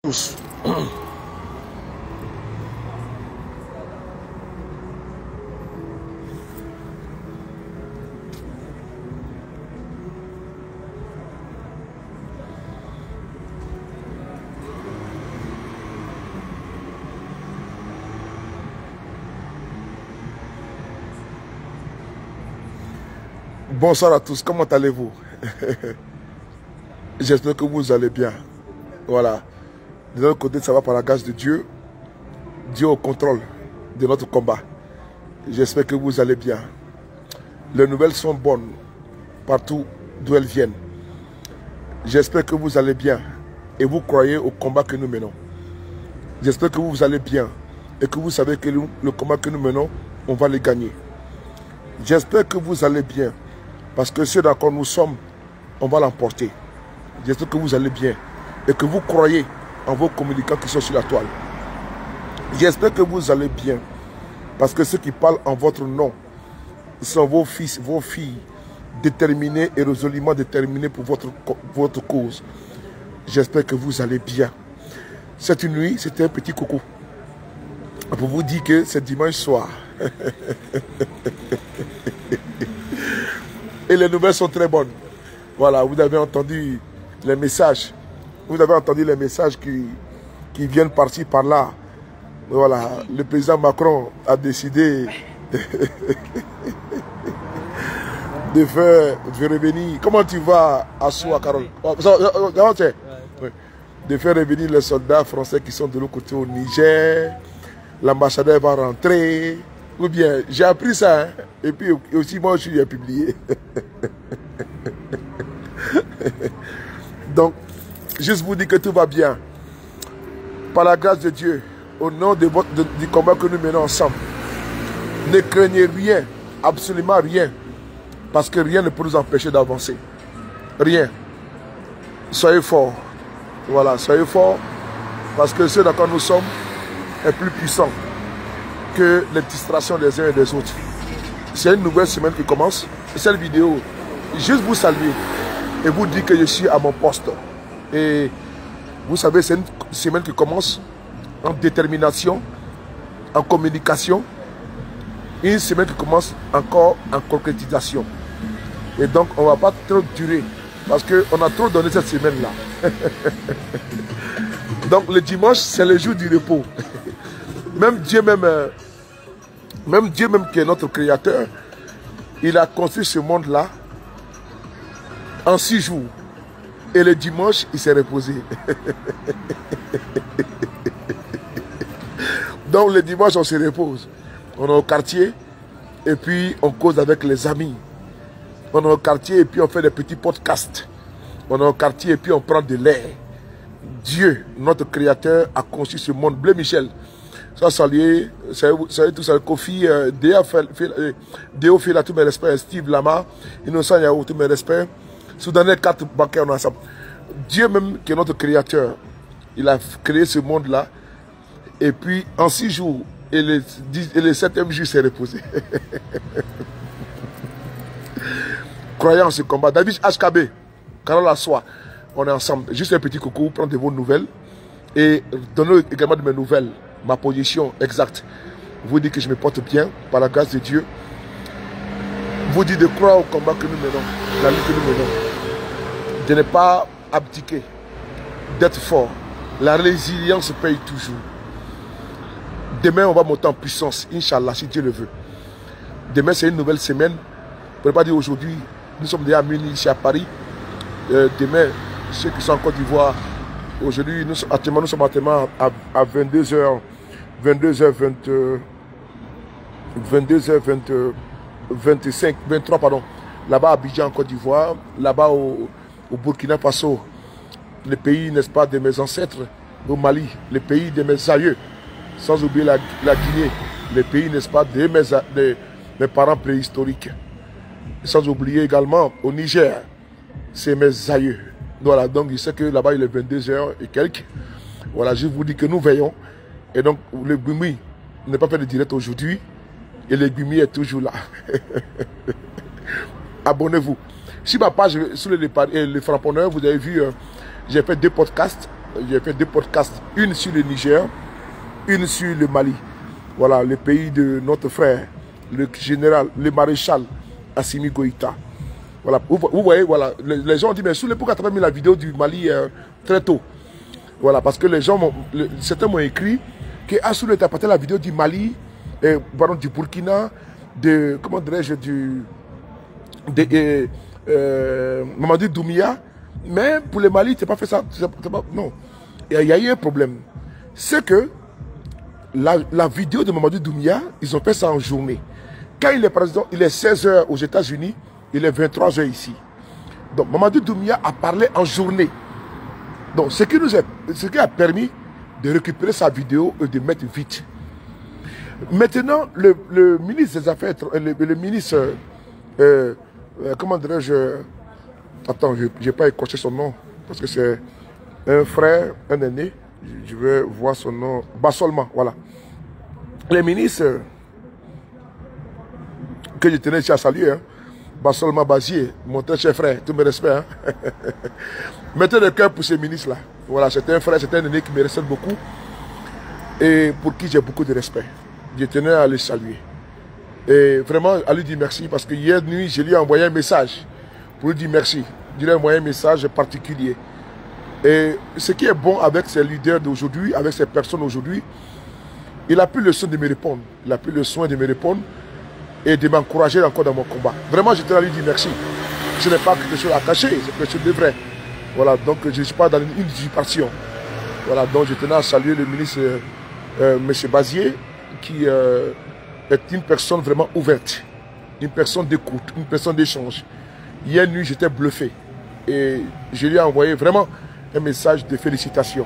Tous. Bonsoir à tous, comment allez-vous? J'espère que vous allez bien. Voilà. De notre côté, ça va par la grâce de Dieu. Dieu au contrôle de notre combat. J'espère que vous allez bien. Les nouvelles sont bonnes partout d'où elles viennent. J'espère que vous allez bien et vous croyez au combat que nous menons. J'espère que vous allez bien et que vous savez que le combat que nous menons, on va le gagner. J'espère que vous allez bien parce que ce dans quoi nous sommes, on va l'emporter. J'espère que vous allez bien et que vous croyez en vos communicants qui sont sur la toile. J'espère que vous allez bien parce que ceux qui parlent en votre nom sont vos fils, vos filles, déterminés et résolument déterminés pour votre cause. J'espère que vous allez bien. Cette nuit, c'était un petit coucou pour vous dire que c'est dimanche soir. Et les nouvelles sont très bonnes. Voilà, vous avez entendu les messages. Vous avez entendu les messages qui viennent par-ci, par-là. Voilà, le président Macron a décidé de faire revenir. Comment tu vas à Soua, Carole? De faire revenir les soldats français qui sont de l'autre côté au Niger. L'ambassadeur va rentrer. Ou bien, j'ai appris ça. Hein? Et puis aussi, moi, je suis publié. Donc, juste vous dire que tout va bien. Par la grâce de Dieu, au nom du combat que nous menons ensemble, ne craignez rien, absolument rien, parce que rien ne peut nous empêcher d'avancer. Rien. Soyez forts. Voilà, soyez forts, parce que ce dans quoi nous sommes est plus puissant que les distractions des uns et des autres. C'est une nouvelle semaine qui commence. Cette vidéo, juste vous saluer et vous dire que je suis à mon poste. Et vous savez, c'est une semaine qui commence en détermination, en communication. Une semaine qui commence encore en concrétisation. Et donc, on ne va pas trop durer parce qu'on a trop donné cette semaine-là. Donc, le dimanche, c'est le jour du repos. Même Dieu qui est notre créateur, il a construit ce monde-là en 6 jours. Et le dimanche, il s'est reposé. Donc le dimanche, on se repose. On est au quartier et puis on cause avec les amis. On est au quartier et puis on fait des petits podcasts. On est au quartier et puis on prend de l'air. Dieu, notre créateur, a conçu ce monde. Bleu Michel. Ça, saluer, salut tout ça, Kofi, Déo Fila, tous mes respects, Steve Lama, Innocent Yahoo, tous mes respects. Soudanais 4 bancaires, on est ensemble. Dieu même, qui est notre créateur, il a créé ce monde-là. Et puis, en 6 jours, et le 7e jour, il s'est reposé. Croyant en ce combat. David HKB, Carole Assois, on est ensemble. Juste un petit coucou, prendre de vos nouvelles. Et donnez également de mes nouvelles. Ma position exacte. Vous dites que je me porte bien par la grâce de Dieu. Vous dites de croire au combat que nous menons, la lutte que nous menons. De ne pas abdiquer, d'être fort. La résilience paye toujours. Demain, on va monter en puissance, Inch'Allah, si Dieu le veut. Demain, c'est une nouvelle semaine. On ne peut pas dire aujourd'hui, nous sommes déjà à Munich, ici à Paris. Demain, ceux qui sont en Côte d'Ivoire, aujourd'hui, nous sommes actuellement à 22h, 25, 23, pardon. Là-bas à Abidjan, en Côte d'Ivoire, là-bas au Burkina Faso, le pays, n'est-ce pas, de mes ancêtres, au Mali, le pays de mes aïeux, sans oublier la Guinée, le pays, n'est-ce pas, de mes parents préhistoriques. Sans oublier également au Niger, c'est mes aïeux. Voilà, donc je sais que là-bas il est 22h et quelques. Voilà, je vous dis que nous veillons. Et donc le Gbimi n'est pas fait de direct aujourd'hui. Et le Gbimi est toujours là. Abonnez-vous. Sur ma page, sur le frapponneur, vous avez vu, j'ai fait 2 podcasts j'ai fait 2 podcasts, une sur le Niger, une sur le Mali. Voilà, le pays de notre frère, le général, le maréchal Assimi Goïta. Voilà, vous voyez, voilà, les gens ont dit, mais Souley, pourquoi tu as mis la vidéo du Mali très tôt? Voilà, parce que les gens, certains m'ont écrit que Souley t'a apporté la vidéo du Mali, pardon, du Burkina, de, comment dirais-je, Mamadou Doumbia, mais pour le Mali, tu n'as pas fait ça. Non, il y a eu un problème. C'est que la vidéo de Mamadou Doumbia, ils ont fait ça en journée. Quand il est président, il est 16 h aux États-Unis, il est 23 h ici. Donc Mamadou Doumbia a parlé en journée. Donc ce qui a permis de récupérer sa vidéo et de mettre vite. Maintenant, le ministre des Affaires, le ministre, comment dirais-je, attends, je n'ai pas écorché son nom, parce que c'est un frère, un aîné, je vais voir son nom, Bassolma, voilà. Le ministre que je tenais ici à saluer, hein, Bassolma Bazier, mon très cher frère, tous mes respects. Hein. Mettez le cœur pour ces ministres-là. Voilà, c'était un frère, c'était un aîné qui me respecte beaucoup et pour qui j'ai beaucoup de respect. Je tenais à le saluer. Et vraiment, à lui dire merci parce que hier nuit, je lui ai envoyé un message pour lui dire merci. Je lui ai envoyé un message particulier. Et ce qui est bon avec ces leaders d'aujourd'hui, avec ces personnes aujourd'hui, il a pris le soin de me répondre. Il a pris le soin de me répondre et de m'encourager encore dans mon combat. Vraiment, je tenais à lui dire merci. Ce n'est pas quelque chose à cacher, c'est quelque chose de vrai. Voilà, donc je ne suis pas dans une usurpation. Voilà, donc je tenais à saluer le ministre M. Bazier, qui est une personne vraiment ouverte, une personne d'écoute, une personne d'échange. Hier nuit, j'étais bluffé et je lui ai envoyé vraiment un message de félicitations.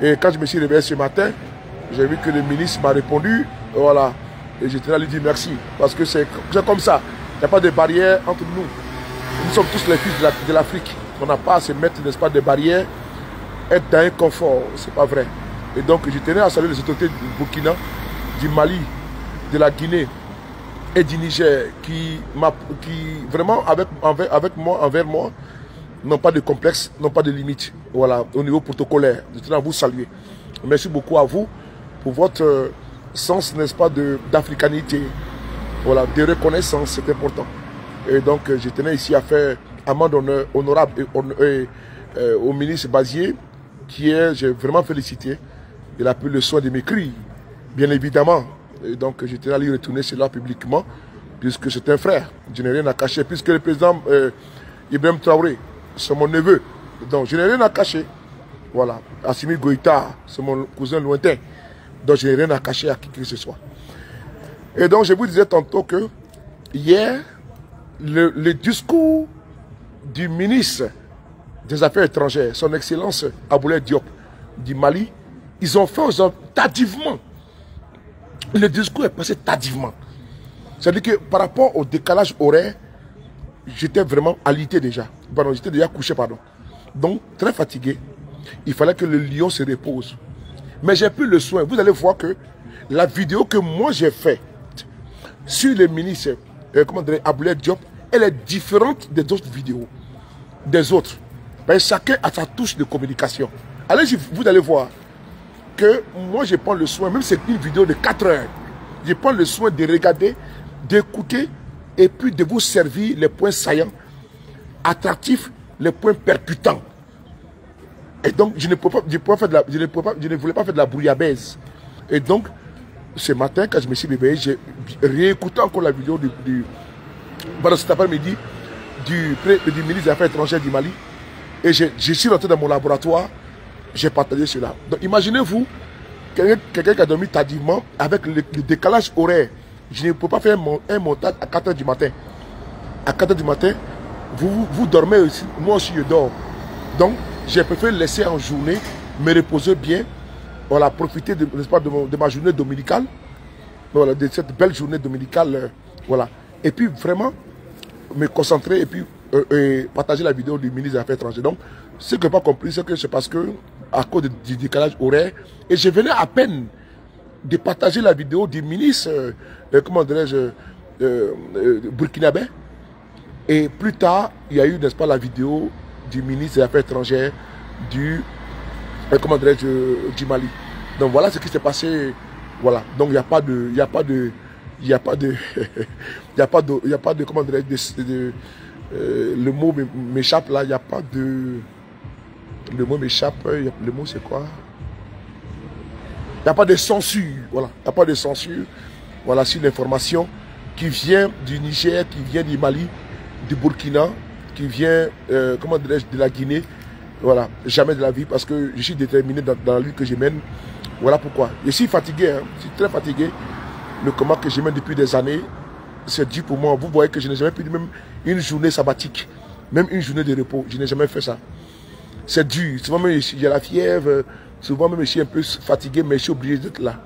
Et quand je me suis réveillé ce matin, j'ai vu que le ministre m'a répondu, voilà, et je tenais à lui dire merci, parce que c'est comme ça, il n'y a pas de barrière entre nous. Nous sommes tous les fils de l'Afrique. On n'a pas à se mettre, n'est-ce pas, de barrières, être dans un confort, c'est pas vrai. Et donc, je tenais à saluer les autorités du Burkina, du Mali, de la Guinée et du Niger, qui vraiment, envers moi, n'ont pas de complexe, n'ont pas de limite. Voilà, au niveau protocolaire. Je tenais à vous saluer. Merci beaucoup à vous pour votre sens, n'est-ce pas, d'africanité. Voilà, de reconnaissance, c'est important. Et donc, je tenais ici à faire amende honorable au ministre Bazier, j'ai vraiment félicité. Il a pris le soin de m'écrire, bien évidemment. Et donc, je tenais à lui retourner cela publiquement, puisque c'est un frère. Je n'ai rien à cacher, puisque le président Ibrahim Traoré, c'est mon neveu. Donc, je n'ai rien à cacher. Voilà. Assimi Goïta, c'est mon cousin lointain. Donc, je n'ai rien à cacher à qui que ce soit. Et donc, je vous disais tantôt que hier, le discours du ministre des Affaires étrangères, son Excellence Aboulaye Diop du Mali, ils ont fait tardivement. Le discours est passé tardivement. C'est-à-dire que par rapport au décalage horaire, j'étais vraiment alité déjà. Pardon, j'étais déjà couché, pardon. Donc, très fatigué. Il fallait que le lion se repose. Mais j'ai pris le soin. Vous allez voir que la vidéo que moi j'ai faite sur le ministre Aboulaye Diop, elle est différente des autres vidéos. Des autres. Ben, chacun a sa touche de communication. Allez, vous allez voir que moi je prends le soin, même si c'est une vidéo de 4 heures, je prends le soin de regarder, d'écouter et puis de vous servir les points saillants, attractifs, les points percutants. Et donc je ne voulais pas faire de la brouillabaisse. Et donc ce matin quand je me suis réveillé, j'ai réécouté encore la vidéo pendant cet après-midi du ministre des Affaires étrangères du Mali. Et je suis rentré dans mon laboratoire, j'ai partagé cela. Donc imaginez-vous, quelqu'un qui a dormi tardivement, avec le décalage horaire. Je ne peux pas faire un montage à 4 h du matin. À 4 h du matin, vous dormez aussi, moi aussi je dors. Donc j'ai préféré laisser en journée, me reposer bien, voilà, profiter de ma journée dominicale, voilà, de cette belle journée dominicale, voilà. Et puis vraiment me concentrer et puis partager la vidéo du ministre des Affaires étrangères. Donc, ce que je n'ai pas compris, c'est que c'est parce que, à cause du décalage horaire, et je venais à peine de partager la vidéo du ministre, comment dirais-je, burkinabé. Et plus tard, il y a eu, n'est-ce pas, la vidéo du ministre des Affaires étrangères du comment dirais-je, du Mali. Donc voilà ce qui s'est passé. Voilà. Donc il n'y a pas de, il n'y a pas de, il n'y a pas de, il n'y a pas de, il n'y a pas de, comment dirais-je, le mot m'échappe là. Il n'y a pas de, le mot m'échappe. Le mot c'est quoi? Il n'y a pas de censure. Voilà. Il n'y a pas de censure. Voilà, sur l'information qui vient du Niger, qui vient du Mali, du Burkina, qui vient, comment dirais-je, de la Guinée. Voilà, jamais de la vie parce que je suis déterminé dans la lutte que je mène. Voilà pourquoi. Je suis fatigué, hein, je suis très fatigué. Le combat que je mène depuis des années, c'est dur pour moi. Vous voyez que je n'ai jamais pris même une journée sabbatique, même une journée de repos. Je n'ai jamais fait ça. C'est dur. Souvent même j'ai la fièvre, souvent même je suis un peu fatigué, mais je suis obligé d'être là.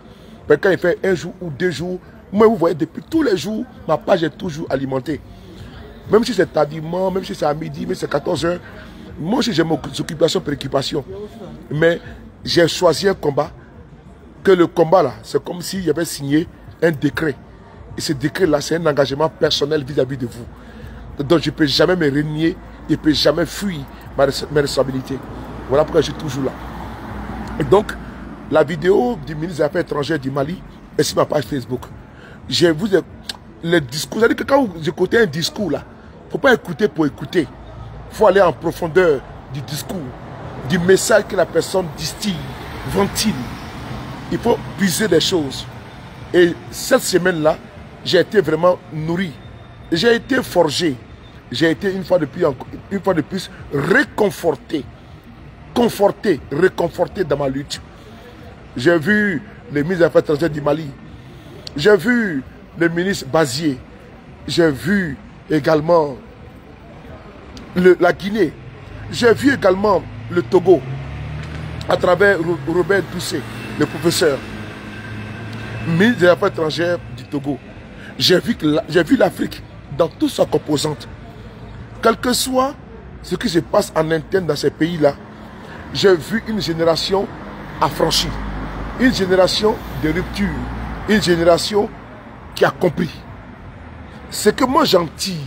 Mais quand il fait un jour ou 2 jours, moi vous voyez, depuis tous les jours, ma page est toujours alimentée. Même si c'est tardivement, même si c'est à midi, même si c'est 14 h, moi aussi j'ai mes occupations, préoccupations. Mais j'ai choisi un combat, que le combat là, c'est comme s'il y avait signé un décret. Et ce décret là, c'est un engagement personnel vis-à-vis de vous. Donc je ne peux jamais me renier, je ne peux jamais fuir mes responsabilités. Voilà pourquoi je suis toujours là. Et donc, la vidéo du ministre des Affaires étrangères du Mali est sur ma page Facebook. Le discours, c'est-à-dire que quand vous écoutez un discours là, il ne faut pas écouter pour écouter. Il faut aller en profondeur du discours, du message que la personne distille, ventile. Il faut puiser des choses. Et cette semaine-là, j'ai été vraiment nourri. J'ai été forgé. J'ai été une fois de plus réconforté. Conforté, réconforté dans ma lutte. J'ai vu le ministre des Affaires étrangères du Mali. J'ai vu le ministre Bazier. J'ai vu également la Guinée. J'ai vu également le Togo à travers Robert Doucet, le professeur, ministre des Affaires étrangères du Togo. J'ai vu l'Afrique dans toute sa composante. Quel que soit ce qui se passe en interne dans ces pays-là, j'ai vu une génération affranchie, une génération de rupture, une génération qui a compris. Ce que moi j'en tire,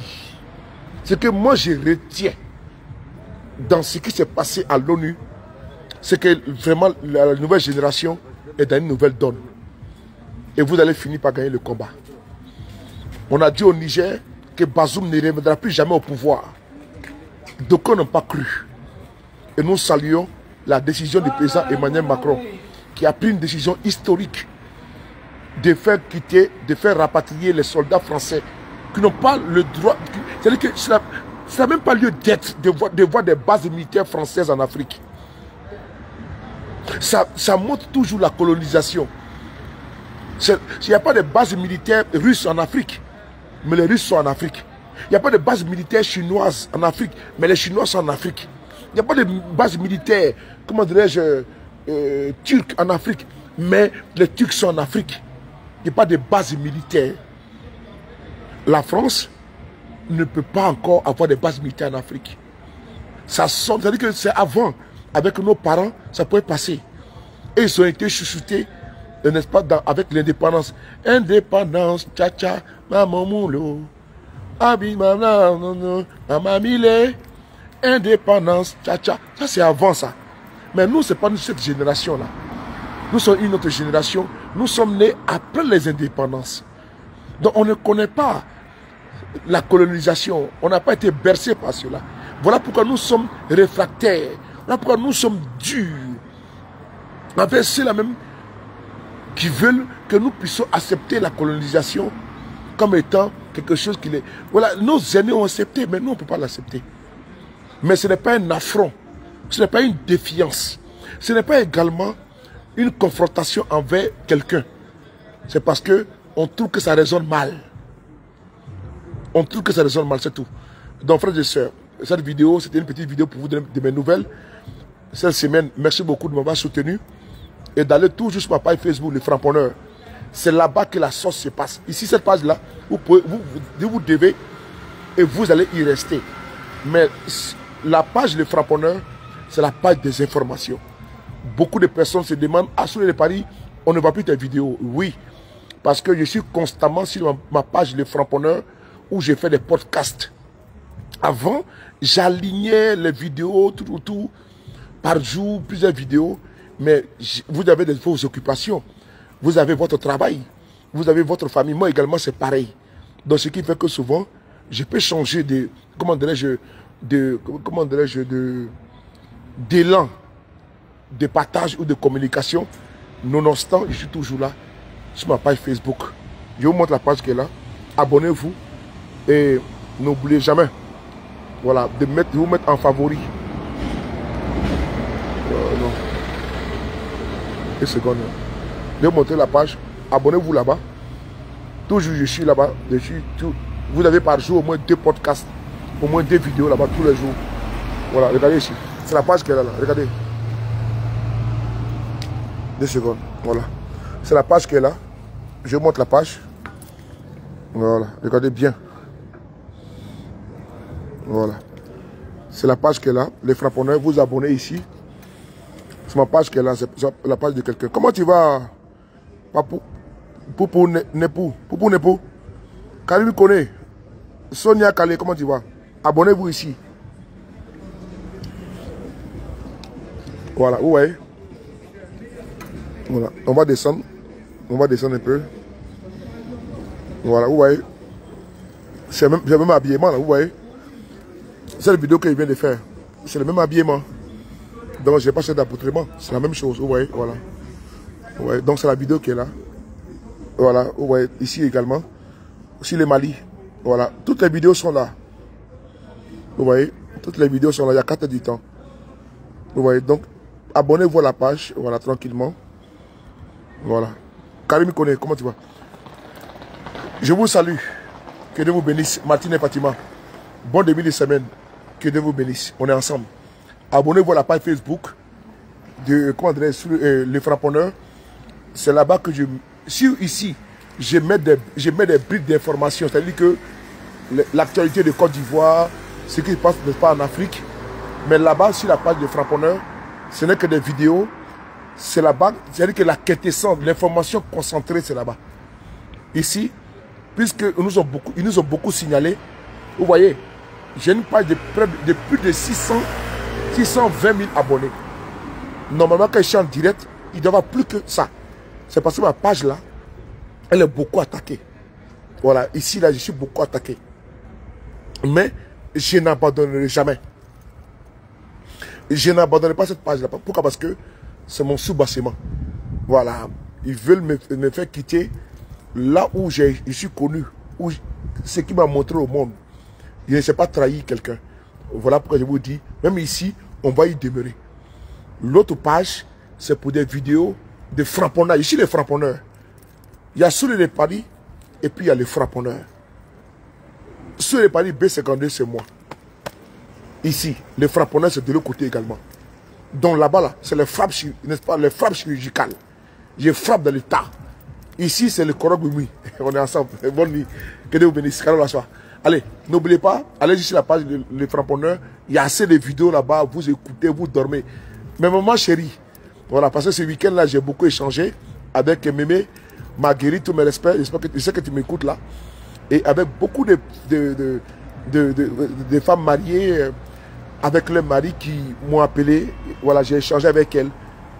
ce que moi je retiens dans ce qui s'est passé à l'ONU, c'est que vraiment la nouvelle génération est dans une nouvelle donne. Et vous allez finir par gagner le combat. On a dit au Niger que Bazoum ne reviendra plus jamais au pouvoir. D'aucuns n'ont pas cru. Et nous saluons la décision du président Emmanuel Macron, qui a pris une décision historique de faire quitter, de faire rapatrier les soldats français qui n'ont pas le droit. C'est-à-dire que ça n'a même pas lieu d'être de voir des bases militaires françaises en Afrique. Ça montre toujours la colonisation. Il n'y a pas de bases militaires russes en Afrique, mais les Russes sont en Afrique. Il n'y a pas de base militaire chinoise en Afrique, mais les Chinois sont en Afrique. Il n'y a pas de base militaire, comment dirais-je, turque en Afrique, mais les Turcs sont en Afrique. Il n'y a pas de base militaire. La France ne peut pas encore avoir des bases militaires en Afrique. C'est-à-dire que c'est avant, avec nos parents, ça pouvait passer. Et ils ont été chouchoutés, n'est-ce pas, avec l'indépendance. Indépendance, tcha-tcha, maman moulot. Abi maman, maman mille. Indépendance, tcha-tcha. Ça, c'est avant ça. Mais nous, ce n'est pas cette génération-là. Nous sommes une autre génération. Nous sommes nés après les indépendances. Donc, on ne connaît pas la colonisation. On n'a pas été bercé par cela. Voilà pourquoi nous sommes réfractaires. Voilà pourquoi nous sommes durs. Avec ceux-là même qui veulent que nous puissions accepter la colonisation comme étant quelque chose qui est... Voilà, nos aînés ont accepté, mais nous, on ne peut pas l'accepter. Mais ce n'est pas un affront. Ce n'est pas une défiance. Ce n'est pas également une confrontation envers quelqu'un. C'est parce qu'on trouve que ça résonne mal. On trouve que ça résonne mal, c'est tout. Donc, frères et sœurs, cette vidéo, c'était une petite vidéo pour vous donner de mes nouvelles. Cette semaine, merci beaucoup de m'avoir soutenu. Et d'aller toujours sur ma page Facebook, le Framponneur. C'est là-bas que la sauce se passe. Ici, cette page-là, vous devez et vous allez y rester. Mais la page Le Framponneur, c'est la page des informations. Beaucoup de personnes se demandent, à Soleil de Paris, on ne voit plus tes vidéos. Oui, parce que je suis constamment sur ma page Le Framponneur où j'ai fait des podcasts. Avant, j'alignais les vidéos tout autour par jour, plusieurs vidéos, mais vous avez vos occupations, vous avez votre travail, vous avez votre famille. Moi également, c'est pareil. Donc, ce qui fait que souvent, je peux changer de, comment dirais-je, d'élan, de partage ou de communication. Nonobstant, je suis toujours là sur ma page Facebook. Je vous montre la page qui est là. Abonnez-vous et n'oubliez jamais, voilà, de vous mettre en favori. Non. Une seconde. De vous montrer la page. Abonnez-vous là-bas. Toujours je suis là-bas. Vous avez par jour au moins 2 podcasts, au moins 2 vidéos là-bas tous les jours. Voilà, regardez ici. C'est la page qui est là. Regardez. 2 secondes. Voilà. C'est la page qui est là. Je vous montre la page. Voilà. Regardez bien. Voilà. C'est la page qui est là. Les frapponneurs, vous abonnez ici. C'est ma page qui est là. C'est la page de quelqu'un. Comment tu vas, Papou? Poupou Nepou. Poupou Nepou. Karim connaît. Sonia Kalé, comment tu vas? Abonnez-vous ici. Voilà, vous voyez. Voilà, on va descendre. On va descendre un peu. Voilà, vous voyez. C'est le même habillement là, vous voyez. C'est la vidéo qu'il vient de faire. C'est le même habillement. Donc je n'ai pas fait d'appotrement. C'est la même chose, vous voyez. Voilà. Vous voyez. Donc c'est la vidéo qui est là. Voilà, vous voyez. Ici également. Aussi le Mali. Voilà. Toutes les vidéos sont là. Vous voyez. Toutes les vidéos sont là. Il y a 4 heures du temps. Vous voyez. Donc abonnez-vous à la page. Voilà, tranquillement. Voilà. Karim connaît, comment tu vas? Je vous salue. Que Dieu vous bénisse. Martine et Fatima. Bon début de semaine. Que Dieu vous bénisse. On est ensemble. Abonnez-vous à la page Facebook de, comment dire, les frapponneurs. C'est là-bas que ici, je mets des briques d'informations. C'est-à-dire que l'actualité de Côte d'Ivoire, ce qui se passe pas en Afrique. Mais là-bas, sur la page des frapponneurs, ce n'est que des vidéos. C'est là-bas, c'est-à-dire que la quintessence, l'information concentrée, c'est là-bas. Ici, puisque ils nous ont beaucoup signalé, vous voyez, j'ai une page de plus de 620 000 abonnés. Normalement, quand je suis en direct, il doit y avoir plus que ça. C'est parce que ma page là, elle est beaucoup attaquée. Voilà, ici, là, je suis beaucoup attaqué. Mais je n'abandonnerai jamais. Je n'abandonnerai pas cette page là. Pourquoi? Parce que c'est mon sous-bassement. Voilà. Ils veulent me faire quitter là où je suis connu. Ce qui m'a montré au monde. Je ne sais pas trahir quelqu'un. Voilà pourquoi je vous dis, même ici, on va y demeurer. L'autre page, c'est pour des vidéos de frapponneurs. Ici, les frapponneurs. Il y a Soulé les Paris et puis il y a les frapponneurs. Soulé les Paris B52, c'est moi. Ici, les frapponneurs, c'est de l'autre côté également. Donc là-bas, là, c'est les frappes, n'est-ce pas, les frappes chirurgicales. Je frappe dans le tas. Ici, c'est le Korogumi. On est ensemble. Bonne nuit. Que Dieu vous bénisse. Allez, n'oubliez pas, allez sur la page Les Frapponneurs. Il y a assez de vidéos là-bas. Vous écoutez, vous dormez. Mais maman chérie, voilà, parce que ce week-end-là, j'ai beaucoup échangé avec Mémé, Marguerite, tous mes respects. Je sais que tu m'écoutes là. Et avec beaucoup de femmes mariées, avec leurs maris qui m'ont appelé. Voilà, j'ai échangé avec elles.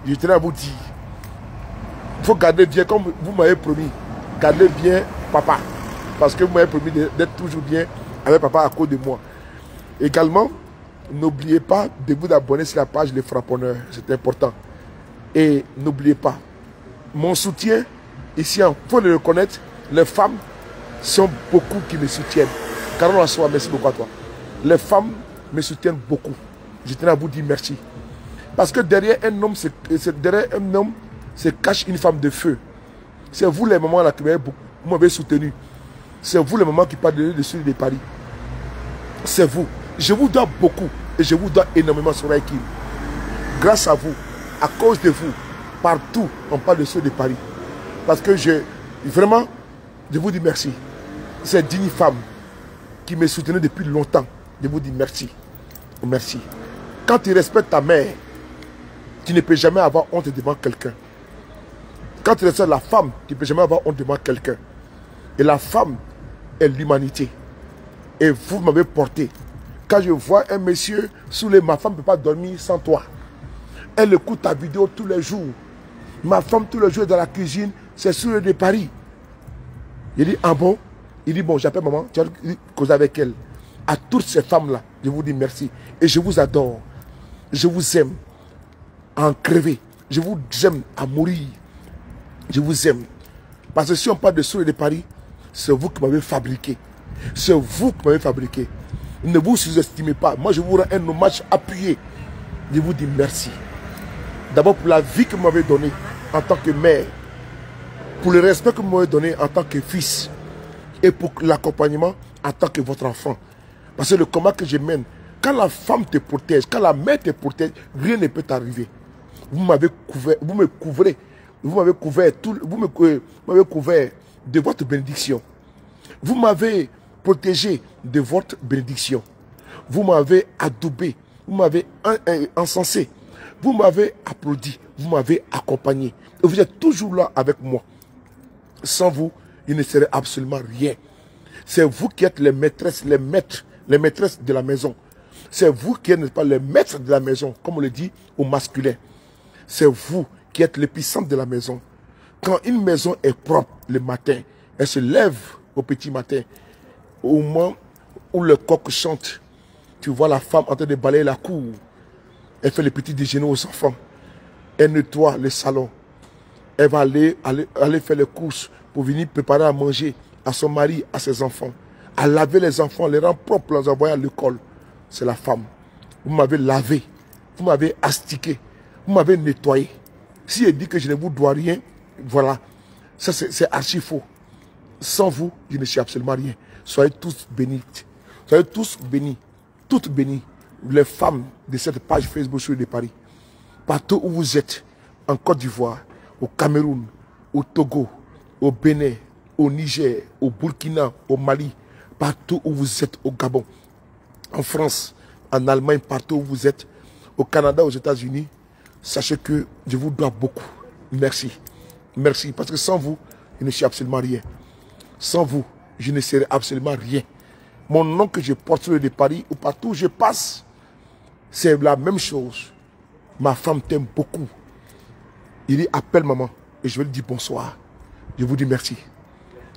Je tenais à vous dire, il faut garder bien, comme vous m'avez promis, gardez bien papa. Parce que vous m'avez promis d'être toujours bien avec papa à cause de moi. Également, n'oubliez pas de vous abonner sur la page Les Frapponneurs. C'est important. Et n'oubliez pas, mon soutien, ici, il faut le reconnaître, les femmes sont beaucoup qui me soutiennent. Carole Assoa, merci beaucoup à toi. Les femmes me soutiennent beaucoup. Je tenais à vous dire merci. Parce que derrière un homme se cache une femme de feu. C'est vous les mamans là qui m'avez soutenu. C'est vous les mamans qui parlent de Soulé les Paris. C'est vous. Je vous dois beaucoup. Et je vous dois énormément sur Aïkim. Grâce à vous, à cause de vous, partout, on parle de Soulé les Paris. Parce que vraiment, je vous dis merci. Ces dignes femmes qui me soutenaient depuis longtemps, je vous dis merci. Merci. Quand tu respectes ta mère, tu ne peux jamais avoir honte devant quelqu'un. Quand tu respectes la femme, tu ne peux jamais avoir honte devant quelqu'un. Et la femme est l'humanité. Et vous m'avez porté. Quand je vois un monsieur Soulé, ma femme ne peut pas dormir sans toi. Elle écoute ta vidéo tous les jours. Ma femme tous les jours est dans la cuisine, c'est sur de Paris. Il dit, ah bon? Il dit, bon, j'appelle maman, tu as causé avec elle. À toutes ces femmes-là, je vous dis merci. Et je vous adore. Je vous aime à en crever. Je vous aime à mourir. Je vous aime. Parce que si on parle de Soleil de Paris, c'est vous qui m'avez fabriqué. C'est vous qui m'avez fabriqué. Ne vous sous-estimez pas. Moi, je vous rends un hommage appuyé. Je vous dis merci. D'abord pour la vie que vous m'avez donnée en tant que mère. Pour le respect que vous m'avez donné en tant que fils. Et pour l'accompagnement en tant que votre enfant. Parce que le combat que je mène, quand la femme te protège, quand la mère te protège, rien ne peut t'arriver. Vous m'avez couvert, vous me couvrez, vous m'avez couvert, vous m'avez couvert de votre bénédiction. Vous m'avez protégé de votre bénédiction. Vous m'avez adoubé, vous m'avez encensé, vous m'avez applaudi, vous m'avez accompagné. Et vous êtes toujours là avec moi. Sans vous, il ne serait absolument rien. C'est vous qui êtes les maîtresses, les maîtres, les maîtresses de la maison. C'est vous qui êtes, n'est-ce pas, les maîtres de la maison, comme on le dit au masculin. C'est vous qui êtes l'épicentre de la maison. Quand une maison est propre le matin, elle se lève au petit matin, au moment où le coq chante, tu vois la femme en train de balayer la cour. Elle fait le petit déjeuner aux enfants. Elle nettoie le salon. Elle va aller faire les courses pour venir préparer à manger à son mari, à ses enfants. À laver les enfants, les rendre propres, les envoyer à l'école. C'est la femme. Vous m'avez lavé. Vous m'avez astiqué. Vous m'avez nettoyé. Si elle dit que je ne vous dois rien, voilà. Ça, c'est archi faux. Sans vous, je ne suis absolument rien. Soyez tous bénis. Soyez tous bénis. Toutes bénies. Les femmes de cette page Facebook sur de Paris. Partout où vous êtes, en Côte d'Ivoire, au Cameroun, au Togo, au Bénin, au Niger, au Burkina, au Mali, partout où vous êtes, au Gabon, en France, en Allemagne, partout où vous êtes, au Canada, aux États-Unis, sachez que je vous dois beaucoup. Merci. Merci. Parce que sans vous, je ne suis absolument rien. Sans vous, je ne serai absolument rien. Mon nom que je porte sur le de Paris, ou partout où je passe, c'est la même chose. Ma femme t'aime beaucoup. Il dit, appelle maman. Et je vais lui dire bonsoir. Je vous dis merci.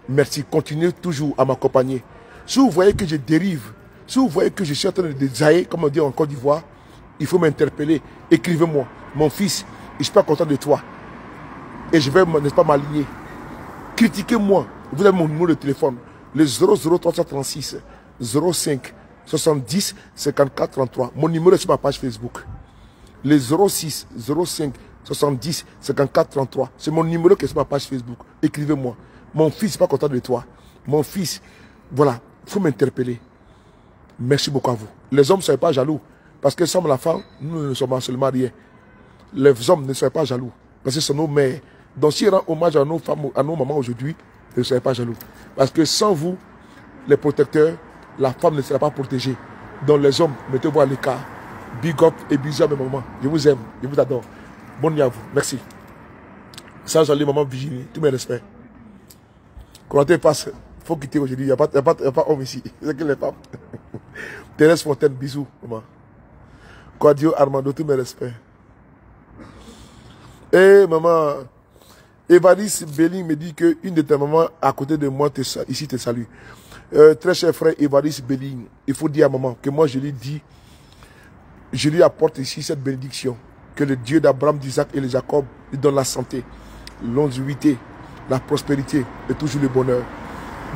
Merci. Continuez toujours à m'accompagner. Si vous voyez que je dérive, si vous voyez que je suis en train de désailler, comme on dit en Côte d'Ivoire, il faut m'interpeller. Écrivez-moi. Mon fils, je suis pas content de toi. Et je vais, n'est-ce pas, m'aligner. Critiquez-moi. Vous avez mon numéro de téléphone. Le 00336 05 70 54 33. Mon numéro est sur ma page Facebook. Le 06 05 70 54 33. C'est mon numéro qui est sur ma page Facebook. Écrivez-moi. Mon fils n'est pas content de toi. Mon fils, voilà, il faut m'interpeller. Merci beaucoup à vous. Les hommes ne soyez pas jaloux. Parce que sommes la femme, nous ne sommes absolument rien. Les hommes ne soyez pas jaloux. Parce que ce sont nos mères. Donc si on rend hommage à nos femmes, à nos mamans aujourd'hui, ne soyez pas jaloux. Parce que sans vous, les protecteurs, la femme ne sera pas protégée. Donc les hommes, mettez-vous à l'écart. Big up et bisous à mes mamans. Je vous aime, je vous adore. Bonne nuit à vous. Merci. Sans aller, maman Virginie, tous mes respects. Quand tu passes, il faut quitter aujourd'hui. Il n'y a pas homme ici. C'est que les femmes. Thérèse Fontaine, bisous, maman. Quadio Armando, tous mes respects. Et maman, Évariste Belling me dit qu'une de tes mamans à côté de moi ici te salue. Très cher frère Évariste Belling, il faut dire à maman que moi je lui dis, je lui apporte ici cette bénédiction. Que le Dieu d'Abraham, d'Isaac et de Jacob lui donne la santé, longévité, la prospérité et toujours le bonheur.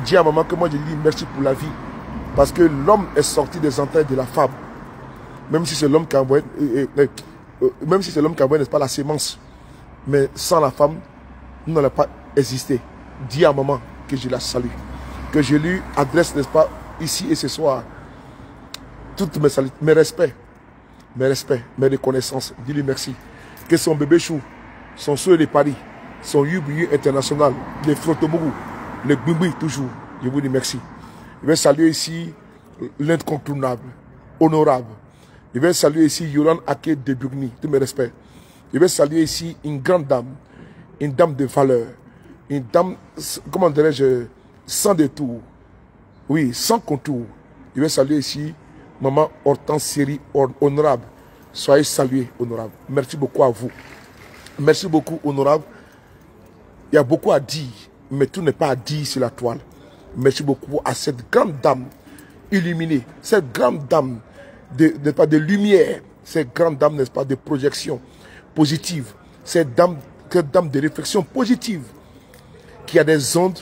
Dis à maman que moi je lui dis merci pour la vie. Parce que l'homme est sorti des entrailles de la femme. Même si c'est l'homme qui a envoyé, même si c'est l'homme qui a envoyé, n'est-ce pas, la sémence. Mais sans la femme, nous n'allons pas exister. Dis à maman que je la salue. Que je lui adresse, n'est-ce pas, ici et ce soir, toutes mes respects. Mes respects, mes reconnaissances. Dis-lui merci. Que son bébé chou, son Soleil de Paris, son Yubu international, les Frotobougou, les Gbimbi toujours. Je vous dis merci. Je vais saluer ici l'incontournable, honorable. Je vais saluer ici Yolan Ake de Burgny, tous mes respects. Je vais saluer ici une grande dame, une dame de valeur, une dame, comment dirais-je, sans détour, oui, sans contour. Je vais saluer ici Maman Hortense Série, honorable, Soyez salués, honorables. Merci beaucoup à vous. Merci beaucoup, honorable. Il y a beaucoup à dire, mais tout n'est pas à dire sur la toile. Merci beaucoup à cette grande dame illuminée, cette grande dame de lumière, cette grande dame, n'est-ce pas, de projection positive, cette dame de réflexion positive, qui a des ondes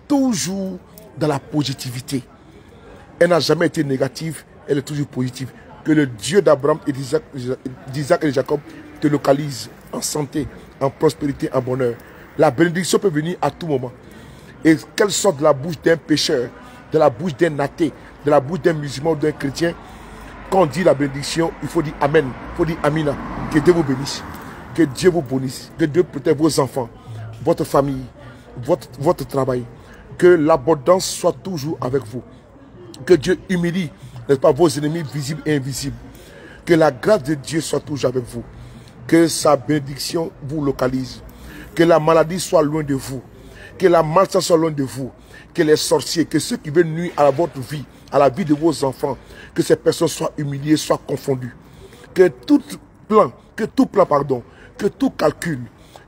toujours dans la positivité. Elle n'a jamais été négative, elle est toujours positive. Que le Dieu d'Abraham et d'Isaac et de Jacob te localise en santé, en prospérité, en bonheur. La bénédiction peut venir à tout moment. Et qu'elle sorte de la bouche d'un pécheur, de la bouche d'un athée, de la bouche d'un musulman ou d'un chrétien, quand on dit la bénédiction, il faut dire Amen, il faut dire Amina. Que Dieu vous bénisse, que Dieu vous bénisse, que Dieu protège vos enfants, votre famille, votre travail. Que l'abondance soit toujours avec vous. Que Dieu humilie, n'est-ce pas, vos ennemis visibles et invisibles. Que la grâce de Dieu soit toujours avec vous. Que sa bénédiction vous localise. Que la maladie soit loin de vous. Que la malchance soit loin de vous. Que les sorciers, que ceux qui veulent nuire à votre vie, à la vie de vos enfants, que ces personnes soient humiliées, soient confondues. Que tout plan, que tout calcul,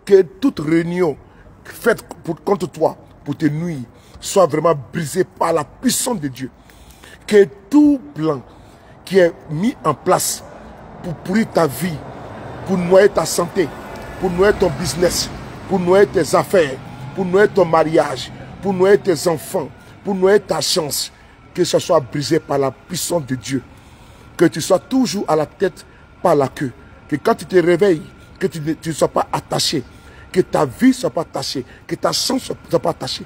que toute réunion faite contre toi, pour te nuire, soit vraiment brisée par la puissance de Dieu. Que tout plan qui est mis en place pour pourrir ta vie, pour noyer ta santé, pour noyer ton business, pour noyer tes affaires, pour noyer ton mariage, pour noyer tes enfants, pour noyer ta chance, que ce soit brisé par la puissance de Dieu. Que tu sois toujours à la tête, pas à la queue. Que quand tu te réveilles, que tu ne sois pas attaché, que ta vie ne soit pas attachée, que ta chance ne soit pas attachée.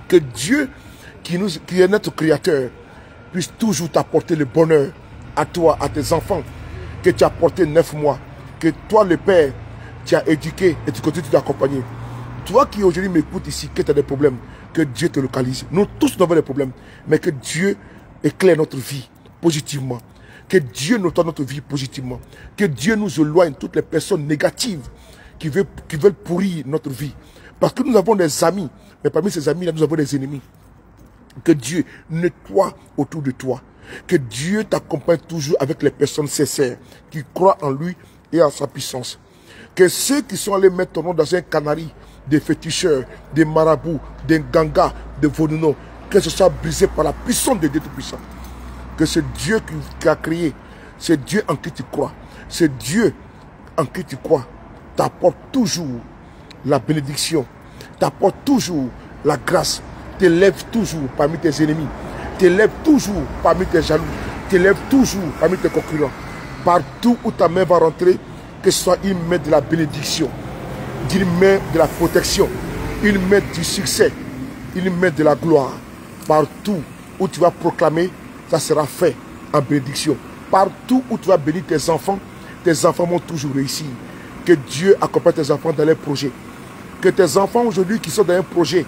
Que Dieu, qui est notre Créateur, puisse toujours t'apporter le bonheur à toi, à tes enfants, que tu as porté 9 mois, que toi, le Père, tu as éduqué et tu continues de t'accompagner. Toi qui aujourd'hui m'écoutes ici, que tu as des problèmes, que Dieu te localise. Nous tous nous avons des problèmes, mais que Dieu éclaire notre vie positivement. Que Dieu nous donne notre vie positivement. Que Dieu nous éloigne toutes les personnes négatives qui veulent pourrir notre vie. Parce que nous avons des amis, mais parmi ces amis-là, nous avons des ennemis. Que Dieu nettoie autour de toi. Que Dieu t'accompagne toujours avec les personnes sincères qui croient en lui et en sa puissance. Que ceux qui sont allés mettre ton nom dans un canari, des féticheurs, des marabouts, des gangas, des vaudounos, que ce soit brisé par la puissance de Dieu Tout-Puissant. Que ce Dieu qui a créé, ce Dieu en qui tu crois, ce Dieu en qui tu crois, t'apporte toujours la bénédiction, t'apporte toujours la grâce, t'élève toujours parmi tes ennemis, t'élève toujours parmi tes jaloux, t'élève toujours parmi tes concurrents. Partout où ta main va rentrer, que ce soit une main de la bénédiction, une main de la protection, une main du succès, une main de la gloire. Partout où tu vas proclamer, ça sera fait en bénédiction. Partout où tu vas bénir tes enfants vont toujours réussir. Que Dieu accompagne tes enfants dans les projets. Que tes enfants aujourd'hui qui sont dans un projet,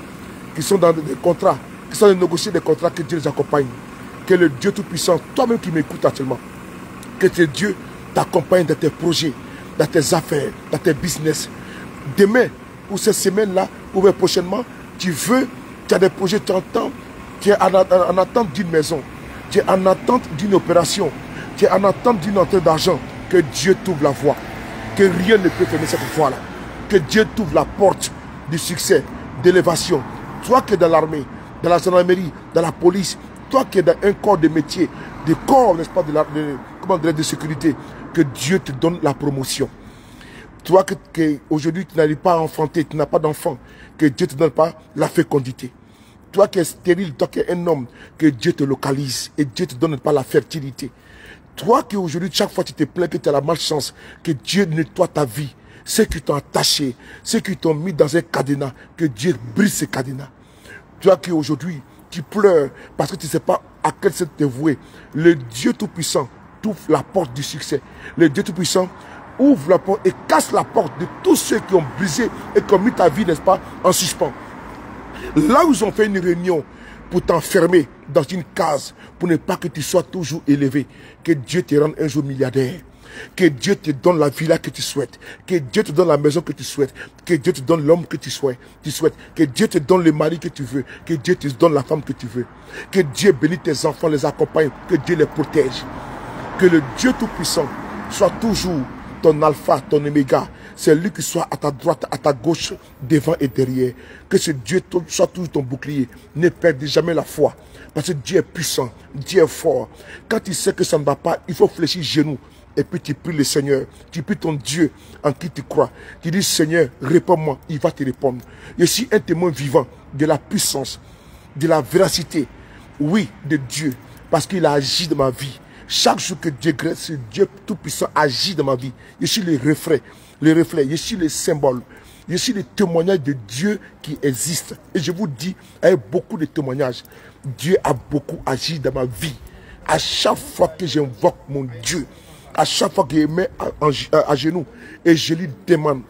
qui sont dans des contrats, qui sont dans négocier des contrats, que Dieu les accompagne. Que le Dieu Tout-Puissant, toi-même qui m'écoutes actuellement, que Dieu t'accompagne dans tes projets, dans tes affaires, dans tes business. Demain, ou cette semaine-là, ou bien prochainement, tu as des projets, tu entends, tu es en attente d'une maison, tu es en attente d'une opération, tu es en attente d'une entrée d'argent. Que Dieu t'ouvre la voie. Que rien ne peut fermer cette voie-là. Que Dieu t'ouvre la porte du succès, d'élévation. Toi qui es dans l'armée, dans la gendarmerie, dans la police, toi qui es dans un corps de métier, des corps, n'est-ce pas, de sécurité, que Dieu te donne la promotion. Toi qui aujourd'hui tu n'arrives pas à enfanter, tu n'as pas d'enfant, que Dieu te donne pas la fécondité. Toi qui es stérile, toi qui es un homme, que Dieu te localise et Dieu te donne pas la fertilité. Toi qui aujourd'hui, chaque fois tu te plains que tu as la malchance, que Dieu nettoie ta vie. Ceux qui t'ont attaché, ceux qui t'ont mis dans un cadenas, que Dieu brise ces cadenas. Toi qui aujourd'hui, tu pleures parce que tu ne sais pas à quel sens te vouer. Le Dieu Tout-Puissant t'ouvre la porte du succès. Le Dieu Tout-Puissant ouvre la porte et casse la porte de tous ceux qui ont brisé et qui ont mis ta vie, n'est-ce pas, en suspens. Là où ils ont fait une réunion pour t'enfermer dans une case, pour ne pas que tu sois toujours élevé, que Dieu te rende un jour milliardaire, que Dieu te donne la villa que tu souhaites, que Dieu te donne la maison que tu souhaites, que Dieu te donne l'homme que tu souhaites, que Dieu te donne le mari que tu veux, que Dieu te donne la femme que tu veux, que Dieu bénisse tes enfants, les accompagne, que Dieu les protège, que le Dieu Tout-Puissant soit toujours ton alpha, ton oméga. C'est lui qui soit à ta droite, à ta gauche, devant et derrière. Que ce Dieu soit toujours ton bouclier. Ne perdez jamais la foi. Parce que Dieu est puissant, Dieu est fort. Quand tu sais que ça ne va pas, il faut fléchir genoux. Et puis tu pries le Seigneur. Tu pries ton Dieu en qui tu crois. Tu dis, Seigneur, réponds-moi. Il va te répondre. Je suis un témoin vivant de la puissance, de la véracité, oui, de Dieu. Parce qu'il a agi dans ma vie. Chaque jour que Dieu grâce, ce Dieu tout-puissant agit dans ma vie. Je suis le reflet, je suis le symbole. Je suis le témoignage de Dieu qui existe. Et je vous dis, avec beaucoup de témoignages, Dieu a beaucoup agi dans ma vie. À chaque fois que j'invoque mon Dieu, à chaque fois que je me mets à genoux et je lui demande,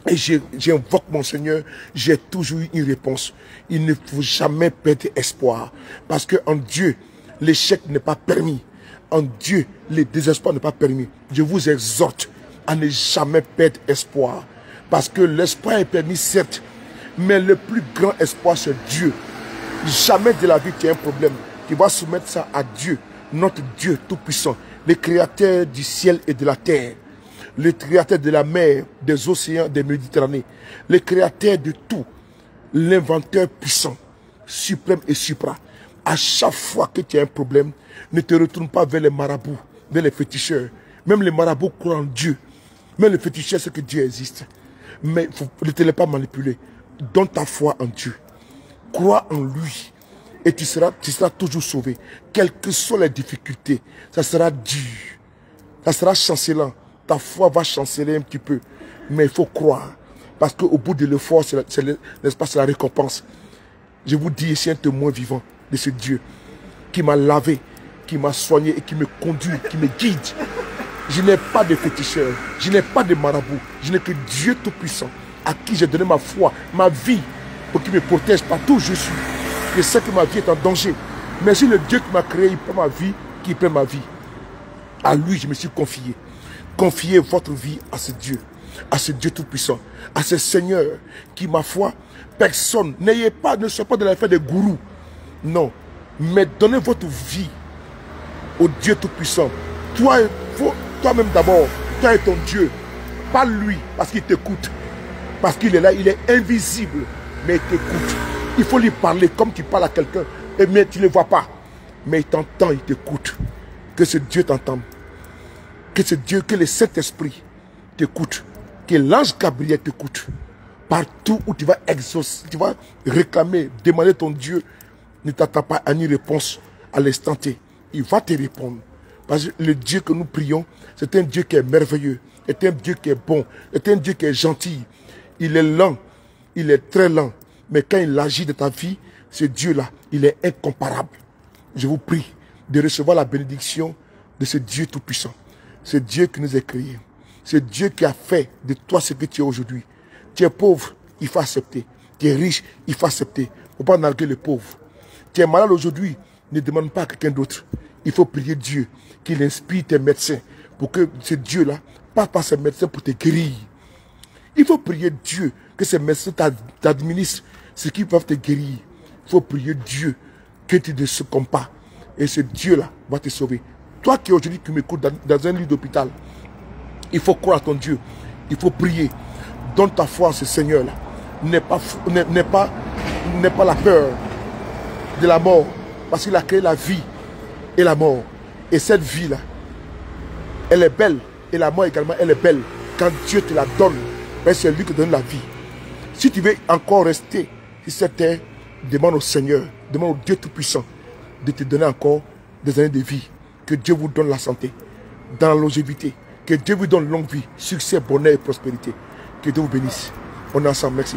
et j'invoque mon Seigneur, j'ai toujours eu une réponse. Il ne faut jamais perdre espoir. Parce qu'en Dieu, l'échec n'est pas permis. En Dieu, le désespoir n'est pas permis. Je vous exhorte à ne jamais perdre espoir. Parce que l'espoir est permis, certes, mais le plus grand espoir, c'est Dieu. Jamais de la vie, tu as un problème. Tu vas soumettre ça à Dieu, notre Dieu tout-puissant, le créateur du ciel et de la terre, le créateur de la mer, des océans, des Méditerranées, le créateur de tout, l'inventeur puissant, suprême et supra. À chaque fois que tu as un problème, ne te retourne pas vers les marabouts, vers les féticheurs. Même les marabouts croient en Dieu. Même les féticheurs, c'est que Dieu existe. Mais ne te laisse pas manipuler. Donne ta foi en Dieu. Crois en lui. Et tu seras toujours sauvé. Quelles que soient les difficultés, ça sera dur. Ça sera chancelant. Ta foi va chanceler un petit peu. Mais il faut croire. Parce qu'au bout de l'effort, c'est la récompense. Je vous dis, ici un témoin vivant de ce Dieu qui m'a lavé, qui m'a soigné et qui me conduit, qui me guide. Je n'ai pas de féticheur, je n'ai pas de marabout, je n'ai que Dieu Tout-Puissant à qui j'ai donné ma foi, ma vie, pour qu'il me protège partout où je suis. Je sais que ma vie est en danger. Mais si le Dieu qui m'a créé, il prend ma vie, qui prend ma vie. À lui, je me suis confié. Confiez votre vie à ce Dieu Tout-Puissant, à ce Seigneur qui, ma foi, personne, ne soyez pas de l'affaire des gourous. Non, mais donnez votre vie au Dieu Tout-Puissant. Toi-même d'abord, toi et ton Dieu, pas lui, parce qu'il t'écoute. Parce qu'il est là, il est invisible, mais il t'écoute. Il faut lui parler comme tu parles à quelqu'un, mais tu ne le vois pas. Mais il t'entend, il t'écoute. Que ce Dieu t'entende. Que ce Dieu, que le Saint-Esprit t'écoute. Que l'ange Gabriel t'écoute. Partout où tu vas exaucer, tu vas réclamer, demander ton Dieu, ne t'attends pas à une réponse à l'instant T. Il va te répondre. Parce que le Dieu que nous prions, c'est un Dieu qui est merveilleux, c'est un Dieu qui est bon, c'est un Dieu qui est gentil. Il est lent, il est très lent. Mais quand il agit de ta vie, ce Dieu-là, il est incomparable. Je vous prie de recevoir la bénédiction de ce Dieu tout-puissant. Ce Dieu qui nous a créés. Ce Dieu qui a fait de toi ce que tu es aujourd'hui. Tu es pauvre, il faut accepter. Tu es riche, il faut accepter. Il ne faut pas narguer les pauvres. Tu es malade aujourd'hui, ne demande pas à quelqu'un d'autre. Il faut prier Dieu, qu'il inspire tes médecins pour que ce Dieu-là passe par ses médecins pour te guérir. Il faut prier Dieu, que ces médecins t'administrent ce qui peuvent te guérir. Il faut prier Dieu, que tu ne succombes pas. Et ce Dieu-là va te sauver. Toi qui aujourd'hui qui m'écoutes dans un lit d'hôpital, il faut croire à ton Dieu. Il faut prier. Donne ta foi à ce Seigneur-là. N'aie pas la peur de la mort. Parce qu'il a créé la vie et la mort. Et cette vie-là, elle est belle. Et la mort également, elle est belle. Quand Dieu te la donne, c'est lui qui donne la vie. Si tu veux encore rester sur cette terre, demande au Seigneur, demande au Dieu Tout-Puissant de te donner encore des années de vie. Que Dieu vous donne la santé, dans la longévité. Que Dieu vous donne longue vie, succès, bonheur et prospérité. Que Dieu vous bénisse. On est ensemble. Merci.